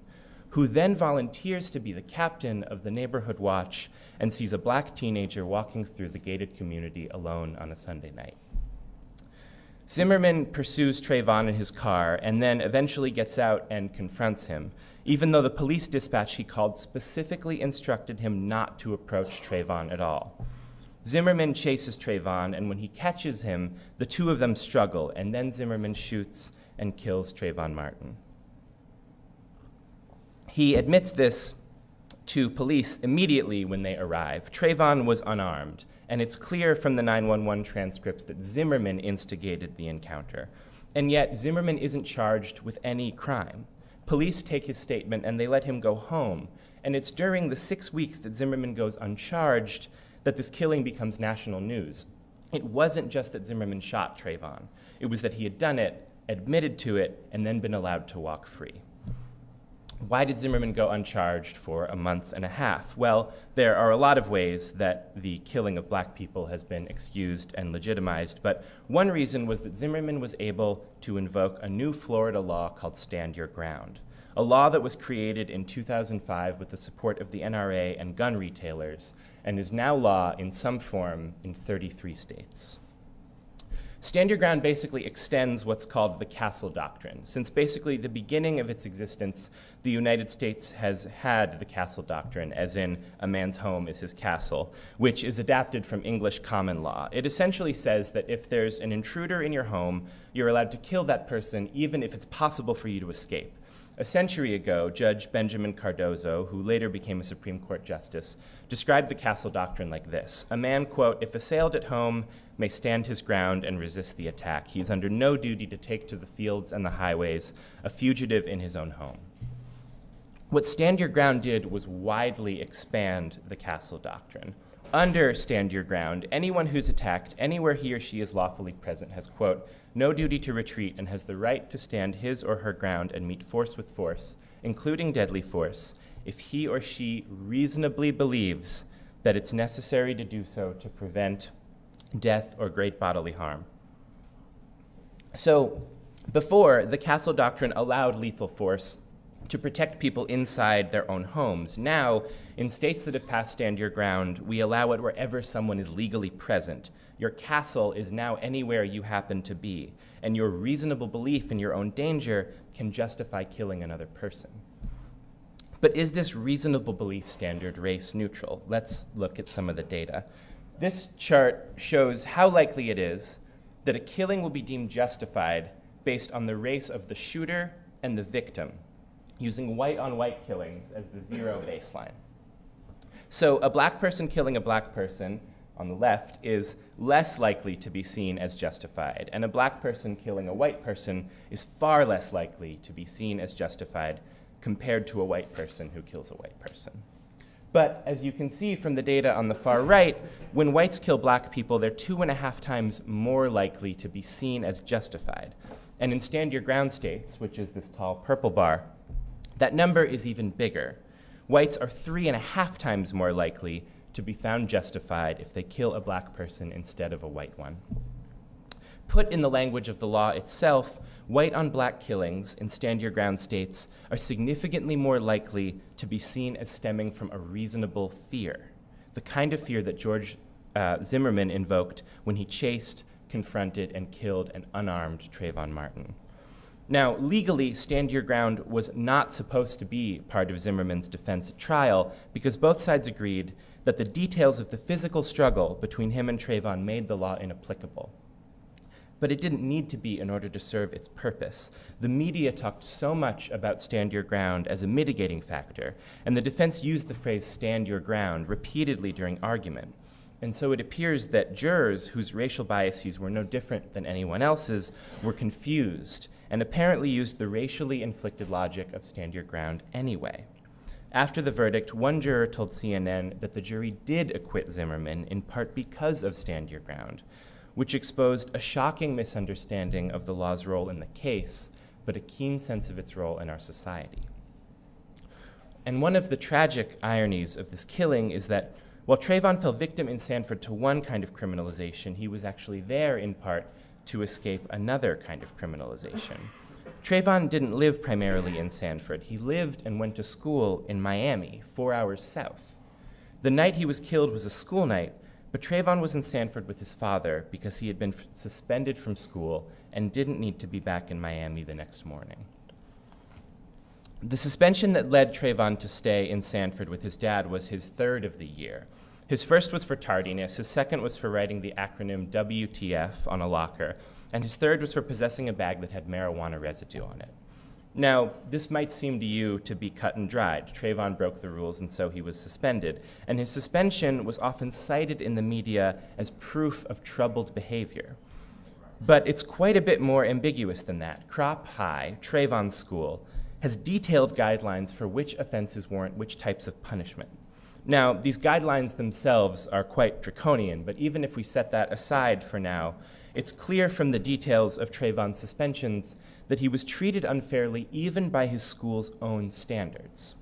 who then volunteers to be the captain of the neighborhood watch and sees a black teenager walking through the gated community alone on a Sunday night. Zimmerman pursues Trayvon in his car and then eventually gets out and confronts him, even though the police dispatch he called specifically instructed him not to approach Trayvon at all. Zimmerman chases Trayvon, and when he catches him, the two of them struggle, and then Zimmerman shoots and kills Trayvon Martin. He admits this to police immediately when they arrive. Trayvon was unarmed, and it's clear from the 911 transcripts that Zimmerman instigated the encounter. And yet, Zimmerman isn't charged with any crime. Police take his statement and they let him go home. And it's during the 6 weeks that Zimmerman goes uncharged that this killing becomes national news. It wasn't just that Zimmerman shot Trayvon. It was that he had done it, admitted to it, and then been allowed to walk free. Why did Zimmerman go uncharged for a month and a half? Well, there are a lot of ways that the killing of black people has been excused and legitimized, but one reason was that Zimmerman was able to invoke a new Florida law called Stand Your Ground, a law that was created in 2005 with the support of the NRA and gun retailers, and is now law in some form in 33 states. Stand Your Ground basically extends what's called the Castle Doctrine. Since basically the beginning of its existence, the United States has had the Castle Doctrine, as in a man's home is his castle, which is adapted from English common law. It essentially says that if there's an intruder in your home, you're allowed to kill that person even if it's possible for you to escape. A century ago, Judge Benjamin Cardozo, who later became a Supreme Court justice, described the Castle Doctrine like this: a man, quote, if assailed at home, may stand his ground and resist the attack. He is under no duty to take to the fields and the highways, a fugitive in his own home. What Stand Your Ground did was widely expand the Castle Doctrine. Under Stand Your Ground, anyone who's attacked anywhere he or she is lawfully present has, quote, no duty to retreat and has the right to stand his or her ground and meet force with force, including deadly force, if he or she reasonably believes that it's necessary to do so to prevent death or great bodily harm. So before, the Castle Doctrine allowed lethal force to protect people inside their own homes. Now, in states that have passed Stand Your Ground, we allow it wherever someone is legally present. Your castle is now anywhere you happen to be, and your reasonable belief in your own danger can justify killing another person. But is this reasonable belief standard race neutral? Let's look at some of the data. This chart shows how likely it is that a killing will be deemed justified based on the race of the shooter and the victim, using white-on-white killings as the zero baseline. So a black person killing a black person on the left is less likely to be seen as justified, and a black person killing a white person is far less likely to be seen as justified compared to a white person who kills a white person. But as you can see from the data on the far right, when whites kill black people, they're 2.5 times more likely to be seen as justified. And in Stand Your Ground states, which is this tall purple bar, that number is even bigger. Whites are 3.5 times more likely to be found justified if they kill a black person instead of a white one. Put in the language of the law itself, white-on-black killings in Stand Your Ground states are significantly more likely to be seen as stemming from a reasonable fear, the kind of fear that George Zimmerman invoked when he chased, confronted, and killed an unarmed Trayvon Martin. Now, legally, Stand Your Ground was not supposed to be part of Zimmerman's defense at trial because both sides agreed that the details of the physical struggle between him and Trayvon made the law inapplicable. But it didn't need to be in order to serve its purpose. The media talked so much about Stand Your Ground as a mitigating factor, and the defense used the phrase stand your ground repeatedly during argument. And so it appears that jurors whose racial biases were no different than anyone else's were confused and apparently used the racially inflicted logic of Stand Your Ground anyway. After the verdict, one juror told CNN that the jury did acquit Zimmerman in part because of Stand Your Ground, which exposed a shocking misunderstanding of the law's role in the case, but a keen sense of its role in our society. And one of the tragic ironies of this killing is that while Trayvon fell victim in Sanford to one kind of criminalization, he was actually there in part to escape another kind of criminalization. Trayvon didn't live primarily in Sanford. He lived and went to school in Miami, 4 hours south. The night he was killed was a school night, But Trayvon was in Sanford with his father because he had been suspended from school and didn't need to be back in Miami the next morning. The suspension that led Trayvon to stay in Sanford with his dad was his third of the year. His first was for tardiness, his second was for writing the acronym WTF on a locker, and his third was for possessing a bag that had marijuana residue on it. Now, this might seem to you to be cut and dried. Trayvon broke the rules, and so he was suspended. And his suspension was often cited in the media as proof of troubled behavior. But it's quite a bit more ambiguous than that. Crop High, Trayvon's school, has detailed guidelines for which offenses warrant which types of punishment. Now, these guidelines themselves are quite draconian, but even if we set that aside for now, it's clear from the details of Trayvon's suspensions that he was treated unfairly even by his school's own standards.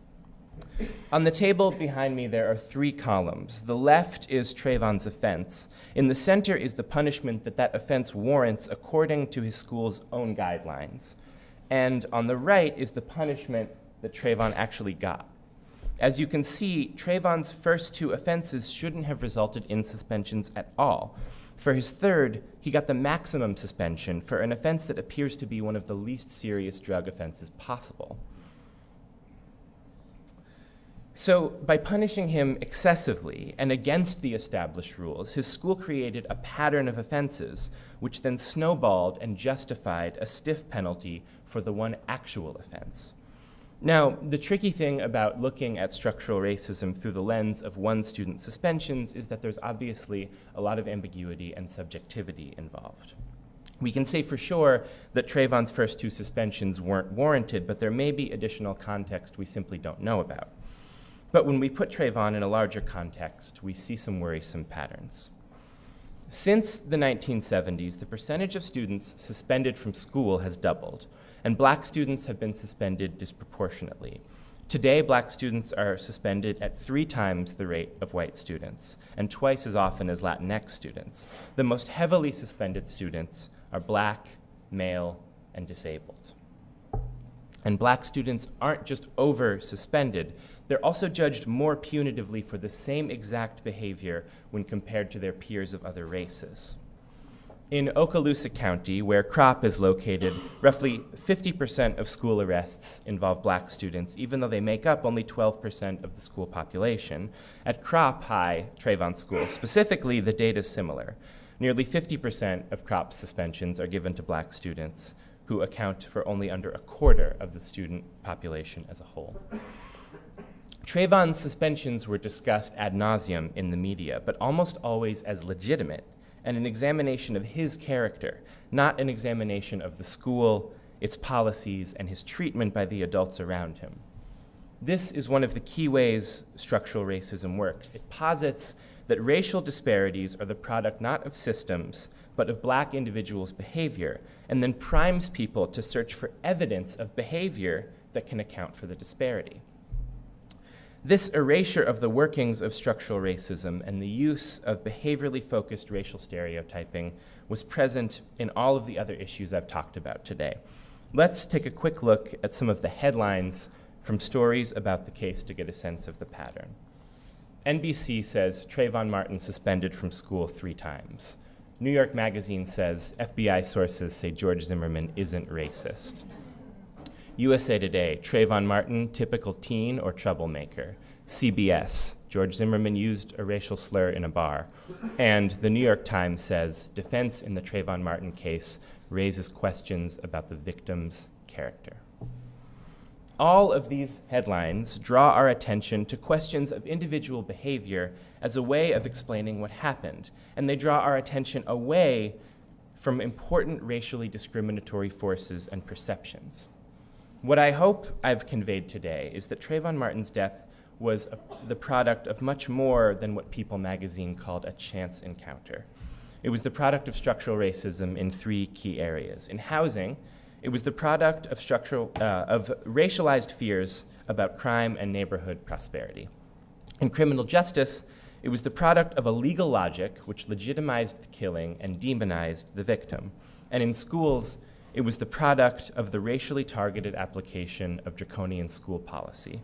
On the table behind me, there are 3 columns. The left is Trayvon's offense. In the center is the punishment that that offense warrants according to his school's own guidelines. And on the right is the punishment that Trayvon actually got. As you can see, Trayvon's first 2 offenses shouldn't have resulted in suspensions at all. For his third, he got the maximum suspension for an offense that appears to be one of the least serious drug offenses possible. So by punishing him excessively and against the established rules, his school created a pattern of offenses, which then snowballed and justified a stiff penalty for the one actual offense. Now, the tricky thing about looking at structural racism through the lens of one student's suspensions is that there's obviously a lot of ambiguity and subjectivity involved. We can say for sure that Trayvon's first 2 suspensions weren't warranted, but there may be additional context we simply don't know about. But when we put Trayvon in a larger context, we see some worrisome patterns. Since the 1970s, the percentage of students suspended from school has doubled, and black students have been suspended disproportionately. Today, black students are suspended at 3 times the rate of white students, and twice as often as Latinx students. The most heavily suspended students are black, male, and disabled. And black students aren't just over-suspended, they're also judged more punitively for the same exact behavior when compared to their peers of other races. In Okaloosa County, where Crop is located, roughly 50% of school arrests involve black students, even though they make up only 12% of the school population. At Crop High, Trayvon's school, specifically, the data is similar. Nearly 50% of Crop's suspensions are given to black students, who account for only under a quarter of the student population as a whole. Trayvon's suspensions were discussed ad nauseum in the media, but almost always as legitimate and an examination of his character, not an examination of the school, its policies, and his treatment by the adults around him. This is one of the key ways structural racism works. It posits that racial disparities are the product not of systems, but of black individuals' behavior, and then primes people to search for evidence of behavior that can account for the disparity. This erasure of the workings of structural racism and the use of behaviorally focused racial stereotyping was present in all of the other issues I've talked about today. Let's take a quick look at some of the headlines from stories about the case to get a sense of the pattern. NBC says Trayvon Martin suspended from school 3 times. New York Magazine says FBI sources say George Zimmerman isn't racist. USA Today, Trayvon Martin, typical teen or troublemaker. CBS, George Zimmerman used a racial slur in a bar. And the New York Times says, defense in the Trayvon Martin case raises questions about the victim's character. All of these headlines draw our attention to questions of individual behavior as a way of explaining what happened, and they draw our attention away from important racially discriminatory forces and perceptions. What I hope I've conveyed today is that Trayvon Martin's death was the product of much more than what People magazine called a chance encounter. It was the product of structural racism in 3 key areas. In housing, it was the product of racialized fears about crime and neighborhood prosperity. In criminal justice, it was the product of a legal logic which legitimized the killing and demonized the victim. And in schools, it was the product of the racially targeted application of draconian school policy.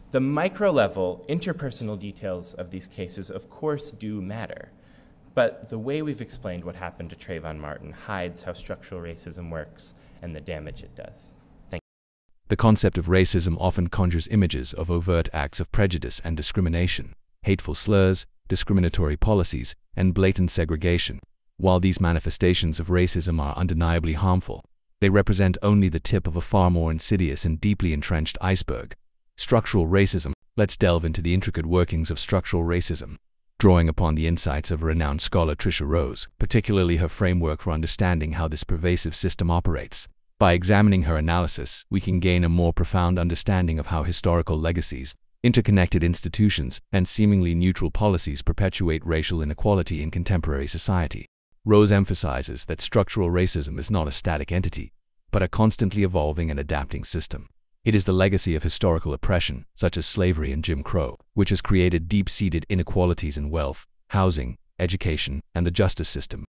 The micro-level, interpersonal details of these cases, of course, do matter. But the way we've explained what happened to Trayvon Martin hides how structural racism works and the damage it does. Thank you. The concept of racism often conjures images of overt acts of prejudice and discrimination, hateful slurs, discriminatory policies, and blatant segregation. While these manifestations of racism are undeniably harmful, they represent only the tip of a far more insidious and deeply entrenched iceberg. Structural racism. Let's delve into the intricate workings of structural racism. Drawing upon the insights of renowned scholar Tricia Rose, particularly her framework for understanding how this pervasive system operates. By examining her analysis, we can gain a more profound understanding of how historical legacies, interconnected institutions, and seemingly neutral policies perpetuate racial inequality in contemporary society. Rose emphasizes that structural racism is not a static entity, but a constantly evolving and adapting system. It is the legacy of historical oppression, such as slavery and Jim Crow, which has created deep-seated inequalities in wealth, housing, education, and the justice system.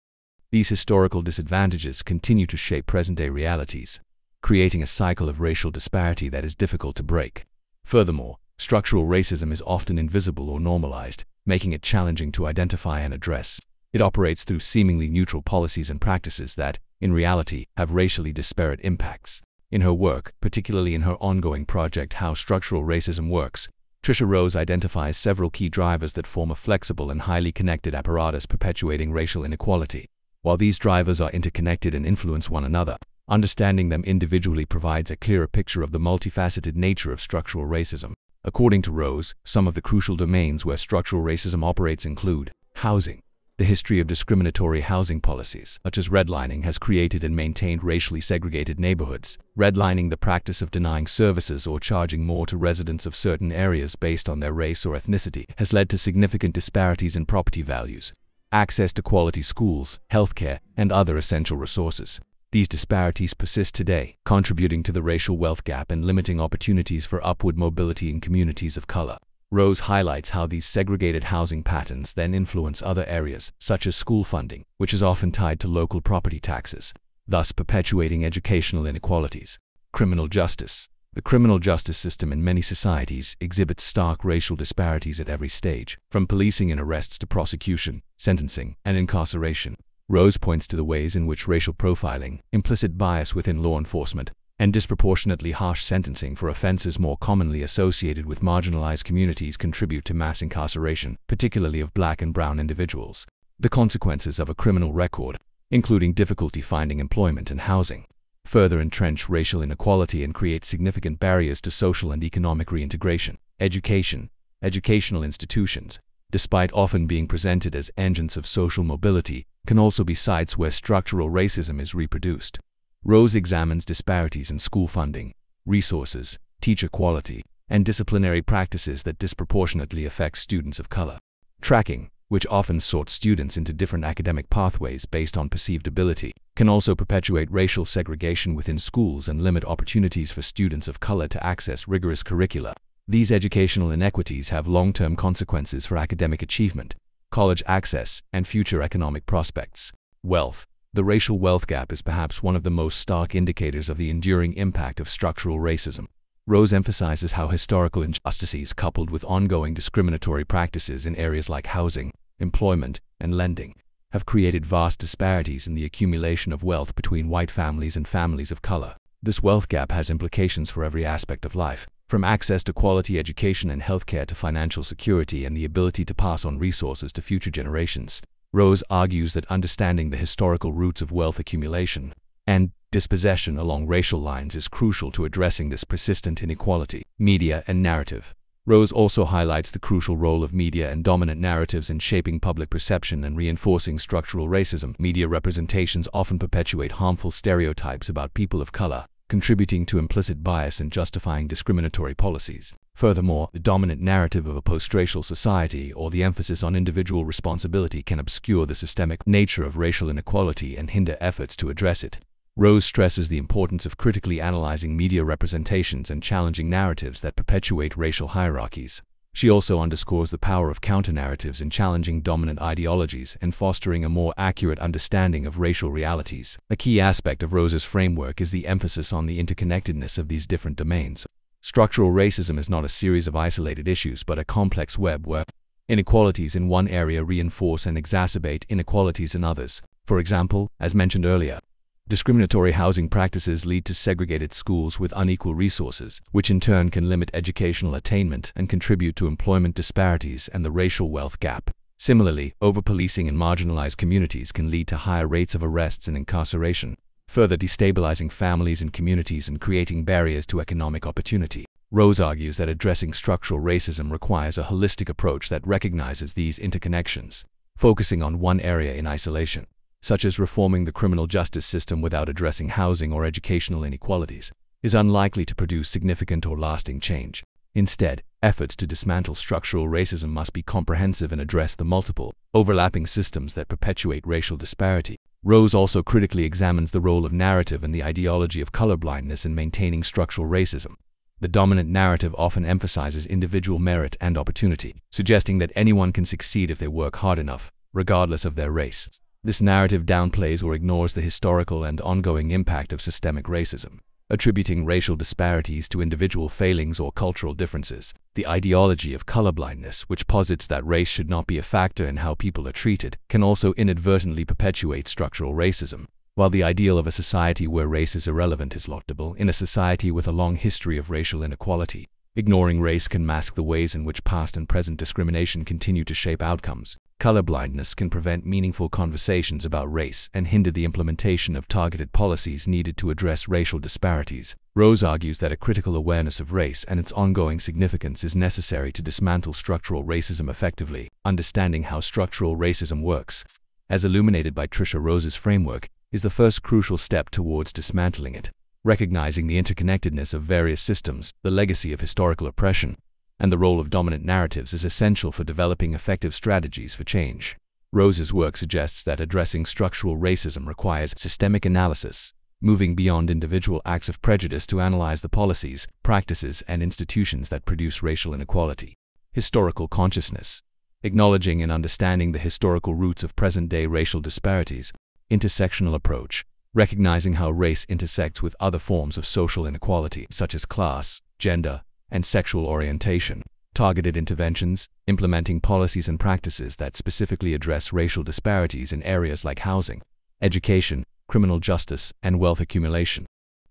These historical disadvantages continue to shape present-day realities, creating a cycle of racial disparity that is difficult to break. Furthermore, structural racism is often invisible or normalized, making it challenging to identify and address. It operates through seemingly neutral policies and practices that, in reality, have racially disparate impacts. In her work, particularly in her ongoing project How Structural Racism Works, Tricia Rose identifies several key drivers that form a flexible and highly connected apparatus perpetuating racial inequality. While these drivers are interconnected and influence one another, understanding them individually provides a clearer picture of the multifaceted nature of structural racism. According to Rose, some of the crucial domains where structural racism operates include housing. The history of discriminatory housing policies, such as redlining, has created and maintained racially segregated neighborhoods. Redlining, the practice of denying services or charging more to residents of certain areas based on their race or ethnicity, has led to significant disparities in property values, access to quality schools, healthcare, and other essential resources. These disparities persist today, contributing to the racial wealth gap and limiting opportunities for upward mobility in communities of color. Rose highlights how these segregated housing patterns then influence other areas, such as school funding, which is often tied to local property taxes, thus perpetuating educational inequalities. Criminal justice. The criminal justice system in many societies exhibits stark racial disparities at every stage, from policing and arrests to prosecution, sentencing, and incarceration. Rose points to the ways in which racial profiling, implicit bias within law enforcement, and disproportionately harsh sentencing for offenses more commonly associated with marginalized communities contribute to mass incarceration, particularly of black and brown individuals. The consequences of a criminal record, including difficulty finding employment and housing, further entrench racial inequality and create significant barriers to social and economic reintegration. Education. Educational institutions, despite often being presented as engines of social mobility, can also be sites where structural racism is reproduced. Rose examines disparities in school funding, resources, teacher quality, and disciplinary practices that disproportionately affect students of color. Tracking, which often sorts students into different academic pathways based on perceived ability, can also perpetuate racial segregation within schools and limit opportunities for students of color to access rigorous curricula. These educational inequities have long-term consequences for academic achievement, college access, and future economic prospects. Wealth. The racial wealth gap is perhaps one of the most stark indicators of the enduring impact of structural racism. Rose emphasizes how historical injustices coupled with ongoing discriminatory practices in areas like housing, employment, and lending have created vast disparities in the accumulation of wealth between white families and families of color. This wealth gap has implications for every aspect of life, from access to quality education and healthcare to financial security and the ability to pass on resources to future generations. Rose argues that understanding the historical roots of wealth accumulation and dispossession along racial lines is crucial to addressing this persistent inequality. Media and narrative. Rose also highlights the crucial role of media and dominant narratives in shaping public perception and reinforcing structural racism. Media representations often perpetuate harmful stereotypes about people of color, contributing to implicit bias and justifying discriminatory policies. Furthermore, the dominant narrative of a post-racial society or the emphasis on individual responsibility can obscure the systemic nature of racial inequality and hinder efforts to address it. Rose stresses the importance of critically analyzing media representations and challenging narratives that perpetuate racial hierarchies. She also underscores the power of counter-narratives in challenging dominant ideologies and fostering a more accurate understanding of racial realities. A key aspect of Rose's framework is the emphasis on the interconnectedness of these different domains. Structural racism is not a series of isolated issues but a complex web where inequalities in one area reinforce and exacerbate inequalities in others. For example, as mentioned earlier, discriminatory housing practices lead to segregated schools with unequal resources, which in turn can limit educational attainment and contribute to employment disparities and the racial wealth gap. Similarly, over-policing in marginalized communities can lead to higher rates of arrests and incarceration, further destabilizing families and communities and creating barriers to economic opportunity. Rose argues that addressing structural racism requires a holistic approach that recognizes these interconnections. Focusing on one area in isolation, such as reforming the criminal justice system without addressing housing or educational inequalities, is unlikely to produce significant or lasting change. Instead, efforts to dismantle structural racism must be comprehensive and address the multiple, overlapping systems that perpetuate racial disparity. Rose also critically examines the role of narrative and the ideology of colorblindness in maintaining structural racism. The dominant narrative often emphasizes individual merit and opportunity, suggesting that anyone can succeed if they work hard enough, regardless of their race. This narrative downplays or ignores the historical and ongoing impact of systemic racism, attributing racial disparities to individual failings or cultural differences. The ideology of colorblindness, which posits that race should not be a factor in how people are treated, can also inadvertently perpetuate structural racism. While the ideal of a society where race is irrelevant is laudable, in a society with a long history of racial inequality, ignoring race can mask the ways in which past and present discrimination continue to shape outcomes. Colorblindness can prevent meaningful conversations about race and hinder the implementation of targeted policies needed to address racial disparities. Rose argues that a critical awareness of race and its ongoing significance is necessary to dismantle structural racism effectively. Understanding how structural racism works, as illuminated by Tricia Rose's framework, is the first crucial step towards dismantling it. Recognizing the interconnectedness of various systems, the legacy of historical oppression, and the role of dominant narratives is essential for developing effective strategies for change. Rose's work suggests that addressing structural racism requires systemic analysis, moving beyond individual acts of prejudice to analyze the policies, practices, and institutions that produce racial inequality. Historical consciousness, acknowledging and understanding the historical roots of present-day racial disparities. Intersectional approach, recognizing how race intersects with other forms of social inequality, such as class, gender, and sexual orientation. Targeted interventions, implementing policies and practices that specifically address racial disparities in areas like housing, education, criminal justice, and wealth accumulation.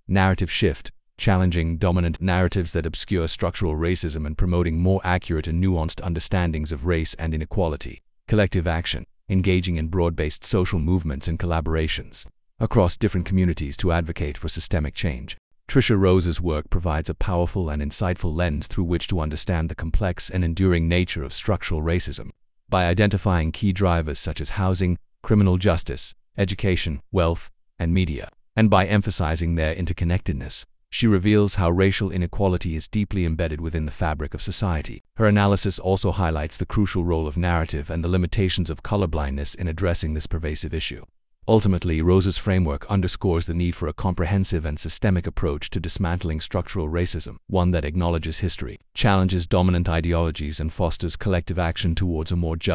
Narrative shift, challenging dominant narratives that obscure structural racism and promoting more accurate and nuanced understandings of race and inequality. Collective action, engaging in broad-based social movements and collaborations across different communities to advocate for systemic change. Tricia Rose's work provides a powerful and insightful lens through which to understand the complex and enduring nature of structural racism. By identifying key drivers such as housing, criminal justice, education, wealth, and media, and by emphasizing their interconnectedness, she reveals how racial inequality is deeply embedded within the fabric of society. Her analysis also highlights the crucial role of narrative and the limitations of colorblindness in addressing this pervasive issue. Ultimately, Rose's framework underscores the need for a comprehensive and systemic approach to dismantling structural racism, one that acknowledges history, challenges dominant ideologies, and fosters collective action towards a more just,